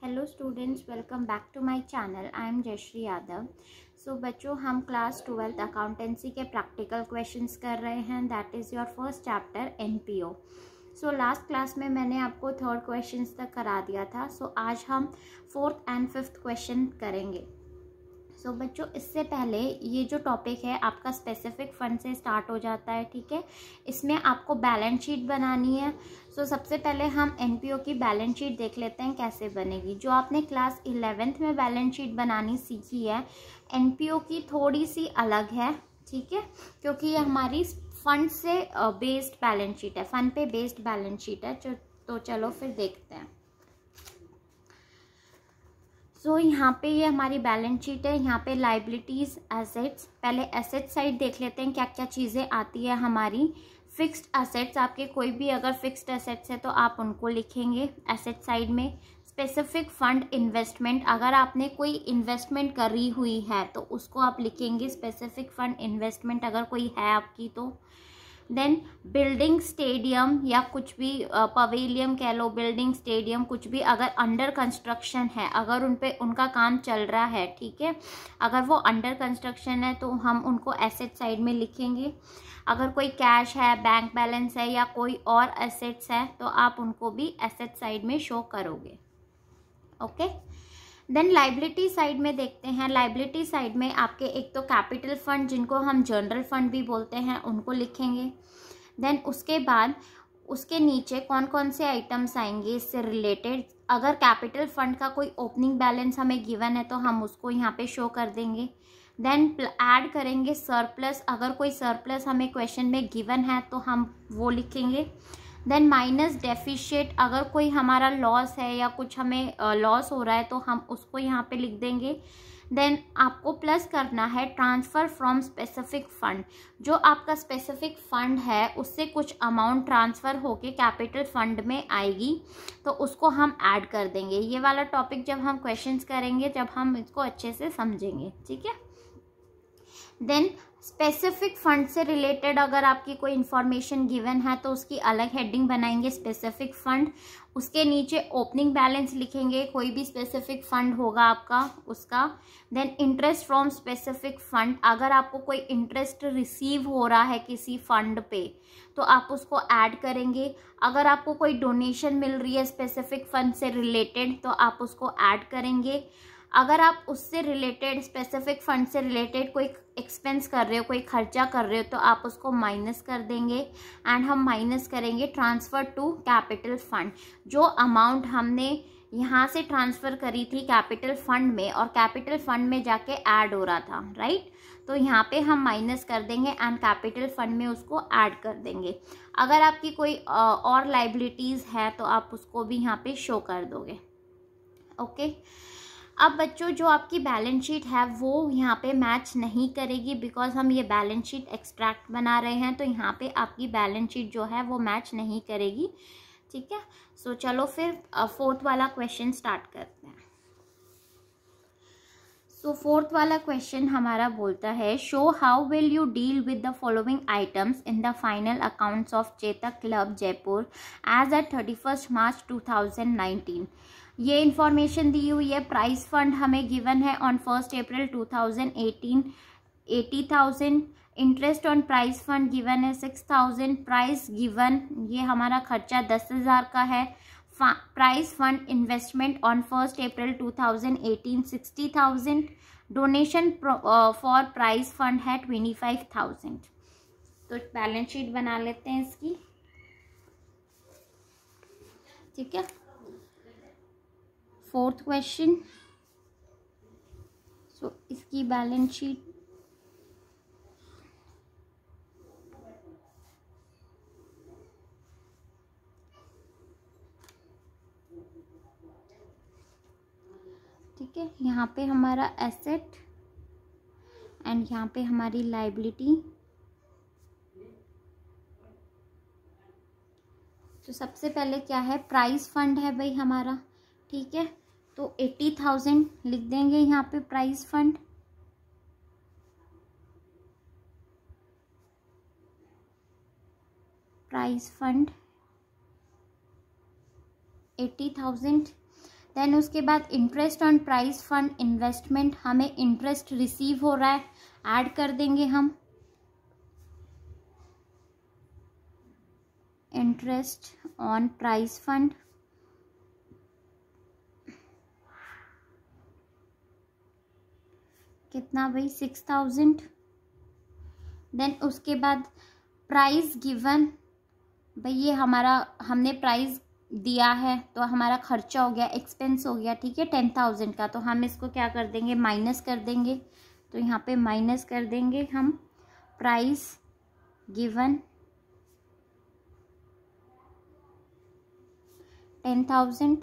Hello students, welcome back to my channel. I am Jayshree Yadav. So बच्चों, हम class 12th accountancy के practical questions कर रहे हैं। That is your first chapter NPO. So last class में मैंने आपको थर्ड क्वेश्चंस तक करा दिया था। सो आज हम फोर्थ एंड फिफ्थ क्वेश्चन करेंगे। सो बच्चों, इससे पहले ये जो टॉपिक है आपका स्पेसिफिक फंड से स्टार्ट हो जाता है, ठीक है। इसमें आपको बैलेंस शीट बनानी है। सो सबसे पहले हम एनपीओ की बैलेंस शीट देख लेते हैं कैसे बनेगी। जो आपने क्लास 11th में बैलेंस शीट बनानी सीखी है, एनपीओ की थोड़ी सी अलग है, ठीक है, क्योंकि ये हमारी फंड से बेस्ड बैलेंस शीट है, फंड पे बेस्ड बैलेंस शीट है। तो चलो फिर देखते हैं। सो यहाँ पे ये हमारी बैलेंस शीट है। यहाँ पे लाइबिलिटीज, एसेट्स, पहले एसेट साइड देख लेते हैं क्या क्या चीज़ें आती है हमारी। फिक्स्ड एसेट्स, आपके कोई भी अगर फिक्स्ड एसेट्स है तो आप उनको लिखेंगे एसेट साइड में। स्पेसिफिक फंड इन्वेस्टमेंट, अगर आपने कोई इन्वेस्टमेंट करी हुई है तो उसको आप लिखेंगे स्पेसिफिक फंड इन्वेस्टमेंट, अगर कोई है आपकी तो। देन बिल्डिंग, स्टेडियम या कुछ भी पवेलियन कह लो, बिल्डिंग, स्टेडियम, कुछ भी अगर अंडर कंस्ट्रक्शन है, अगर उन पे उनका काम चल रहा है, ठीक है, अगर वो अंडर कंस्ट्रक्शन है तो हम उनको एसेट साइड में लिखेंगे। अगर कोई कैश है, बैंक बैलेंस है या कोई और एसेट्स है तो आप उनको भी एसेट साइड में शो करोगे। ओके। देन लाइबिलिटी साइड में देखते हैं। लाइबिलिटी साइड में आपके एक तो कैपिटल फंड, जिनको हम जनरल फंड भी बोलते हैं, उनको लिखेंगे। देन उसके बाद उसके नीचे कौन कौन से आइटम्स आएंगे इससे रिलेटेड। अगर कैपिटल फंड का कोई ओपनिंग बैलेंस हमें गिवन है तो हम उसको यहाँ पे शो कर देंगे। देन ऐड करेंगे सरप्लस, अगर कोई सरप्लस हमें क्वेश्चन में गिवन है तो हम वो लिखेंगे। देन माइनस डेफिशिएट, अगर कोई हमारा लॉस है या कुछ हमें लॉस हो रहा है तो हम उसको यहाँ पे लिख देंगे। देन आपको प्लस करना है ट्रांसफ़र फ्रॉम स्पेसिफिक फंड, जो आपका स्पेसिफिक फंड है उससे कुछ अमाउंट ट्रांसफ़र होके कैपिटल फंड में आएगी तो उसको हम ऐड कर देंगे। ये वाला टॉपिक जब हम क्वेश्चंस करेंगे, जब हम इसको अच्छे से समझेंगे, ठीक है। देन स्पेसिफिक फंड से रिलेटेड अगर आपकी कोई इंफॉर्मेशन गिवन है तो उसकी अलग हेडिंग बनाएंगे, स्पेसिफिक फंड। उसके नीचे ओपनिंग बैलेंस लिखेंगे, कोई भी स्पेसिफिक फंड होगा आपका उसका। Then interest from specific fund, अगर आपको कोई इंटरेस्ट रिसीव हो रहा है किसी फंड पे तो आप उसको ऐड करेंगे। अगर आपको कोई डोनेशन मिल रही है स्पेसिफिक फंड से रिलेटेड तो आप उसको ऐड करेंगे। अगर आप उससे रिलेटेड, स्पेसिफिक फंड से रिलेटेड कोई एक्सपेंस कर रहे हो, कोई खर्चा कर रहे हो तो आप उसको माइनस कर देंगे। एंड हम माइनस करेंगे ट्रांसफ़र टू कैपिटल फंड, जो अमाउंट हमने यहाँ से ट्रांसफ़र करी थी कैपिटल फंड में और कैपिटल फंड में जाके ऐड हो रहा था, राइट। तो यहाँ पे हम माइनस कर देंगे एंड कैपिटल फंड में उसको ऐड कर देंगे। अगर आपकी कोई और लाइबिलिटीज़ है तो आप उसको भी यहाँ पे शो कर दोगे। ओके। अब बच्चों, जो आपकी बैलेंस शीट है वो यहाँ पे मैच नहीं करेगी, बिकॉज हम ये बैलेंस शीट एक्सट्रैक्ट बना रहे हैं तो यहाँ पे आपकी बैलेंस शीट जो है वो मैच नहीं करेगी, ठीक है। सो चलो फिर फोर्थ वाला क्वेश्चन स्टार्ट करते हैं। सो फोर्थ वाला क्वेश्चन हमारा बोलता है, show how will you deal with the following items in the final accounts of Chetak club Jaipur as at 31 March 2019। ये इंफॉर्मेशन दी हुई है। प्राइस फंड हमें गिवन है on 1 April 2018 80,000। Interest on prize fund given है 6,000। प्राइस गिवन, ये हमारा खर्चा 10,000 का है। Prize fund investment on 1 April 2018 60,000। Donation for price fund है 25,000। तो बैलेंस शीट बना लेते हैं इसकी, ठीक है। फोर्थ क्वेश्चन, सो इसकी बैलेंस शीट ठीक है। यहाँ पे हमारा एसेट एंड यहाँ पे हमारी लाइबिलिटी। तो सबसे पहले क्या है, प्राइस फंड है भाई हमारा, ठीक है। तो 80,000 लिख देंगे यहाँ पे prize fund. Prize fund 80,000। Then उसके बाद interest on prize fund investment, हमें इंटरेस्ट रिसीव हो रहा है, ऐड कर देंगे हम इंटरेस्ट ऑन प्राइज फंड, कितना भाई 6000। देन उसके बाद प्राइस गिवन, भाई ये हमारा हमने प्राइस दिया है तो हमारा खर्चा हो गया, एक्सपेंस हो गया, ठीक है 10,000 का, तो हम इसको क्या कर देंगे माइनस कर देंगे, तो यहाँ पे माइनस कर देंगे हम प्राइस गिवन 10,000।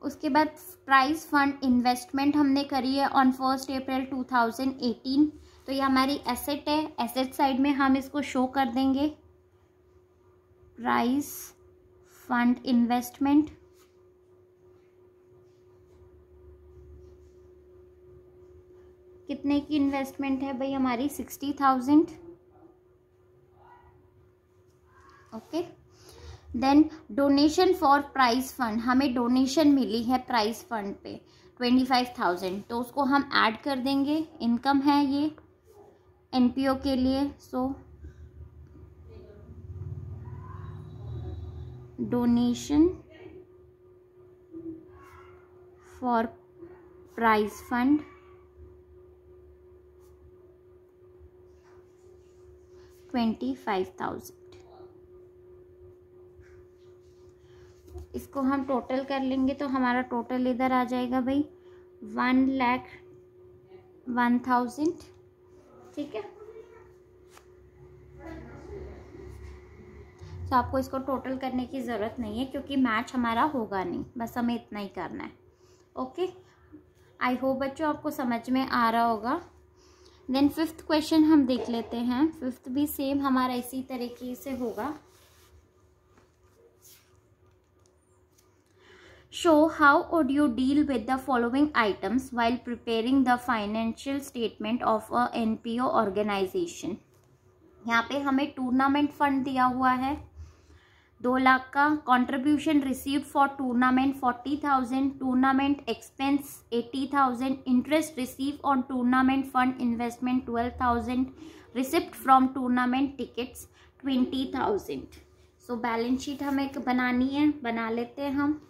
उसके बाद प्राइस फंड इन्वेस्टमेंट हमने करी है ऑन 1 अप्रैल 2018, तो ये हमारी एसेट है, एसेट साइड में हम इसको शो कर देंगे प्राइस फंड इन्वेस्टमेंट। कितने की इन्वेस्टमेंट है भाई हमारी 60,000। Okay, then donation for prize fund, हमें डोनेशन मिली है प्राइज फंड पे 25,000, तो उसको हम ऐड कर देंगे, इनकम है ये एनपीओ के लिए। सो डोनेशन फॉर प्राइज फंड 25,000। इसको हम टोटल कर लेंगे तो हमारा टोटल इधर आ जाएगा भाई 1,01,000, ठीक है। तो आपको इसको टोटल करने की ज़रूरत नहीं है क्योंकि मैच हमारा होगा नहीं, बस हमें इतना ही करना है। ओके, आई होप बच्चों आपको समझ में आ रहा होगा। देन 5th क्वेश्चन हम देख लेते हैं। 5th भी सेम हमारा इसी तरीके से होगा। Show how would you deal with the following items while preparing the financial statement of a NPO organization। यहाँ पे हमें टूर्नामेंट फंड दिया हुआ है 2 लाख का, contribution received for tournament 40,000, tournament expense 80,000, interest receive on tournament fund investment 12,000, receipt from tournament tickets 20,000। So balance sheet हमें बनानी है, बना लेते हैं हम।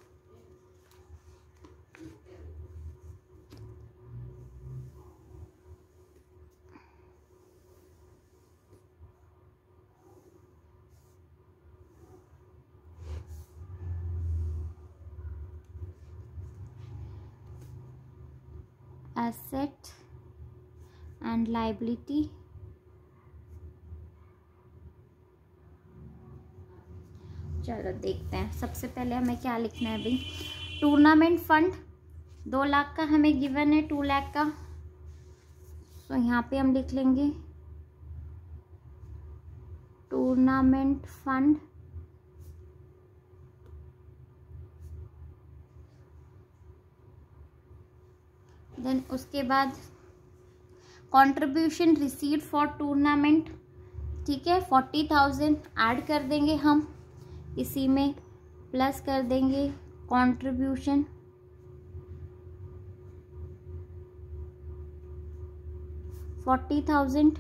एसेट एंड लायबिलिटी, चलो देखते हैं। सबसे पहले हमें क्या लिखना है भाई, टूर्नामेंट फंड 2 लाख का हमें गिवन है, 2 लाख का, तो यहाँ पे हम लिख लेंगे टूर्नामेंट फंड देन उसके बाद कंट्रीब्यूशन रिसीव्ड फॉर टूर्नामेंट, ठीक है 40,000 ऐड कर देंगे हम, इसी में प्लस कर देंगे कंट्रीब्यूशन 40,000।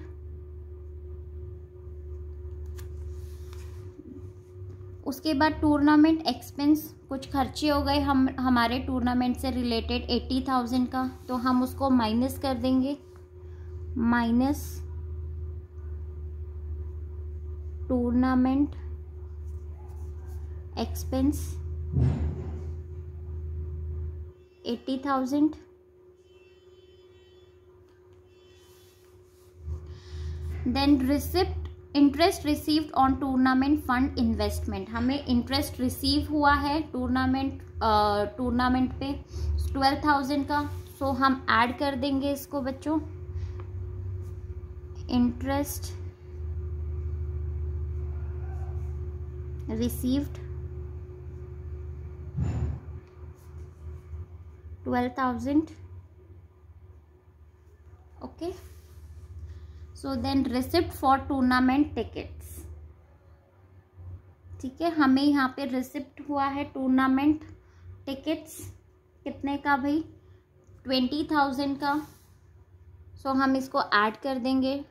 उसके बाद टूर्नामेंट एक्सपेंस, कुछ खर्चे हो गए हमारे टूर्नामेंट से रिलेटेड 80,000 का, तो हम उसको माइनस कर देंगे, minus tournament expense 80,000। Then receipt interest received on tournament fund investment, हमें इंटरेस्ट रिसीव हुआ है टूर्नामेंट पे 12,000 का, सो हम ऐड कर देंगे इसको बच्चों, interest received 12,000। Okay, so then receipt for tournament tickets ठीक है, हमें यहाँ पे रिसिप्ट हुआ है टूर्नामेंट टिकट्स कितने का भाई, 20,000 का। सो हम इसको ऐड कर देंगे।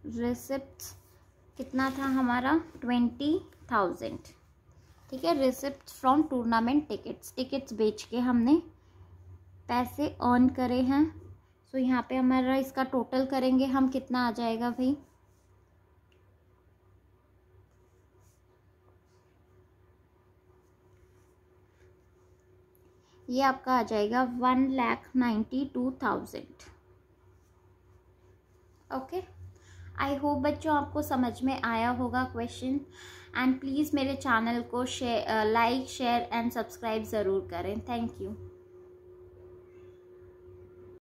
रिसिप्ट कितना था हमारा, 20,000। ठीक है, receipt from tournament tickets, tickets बेच के हमने पैसे अर्न करे हैं। सो यहाँ पे हमारा इसका टोटल करेंगे हम, कितना आ जाएगा भाई, ये आपका आ जाएगा 1,92,000। ओके, आई होप बच्चों आपको समझ में आया होगा क्वेश्चन। एंड प्लीज़ मेरे चैनल को लाइक शेयर एंड सब्सक्राइब ज़रूर करें। Thank you.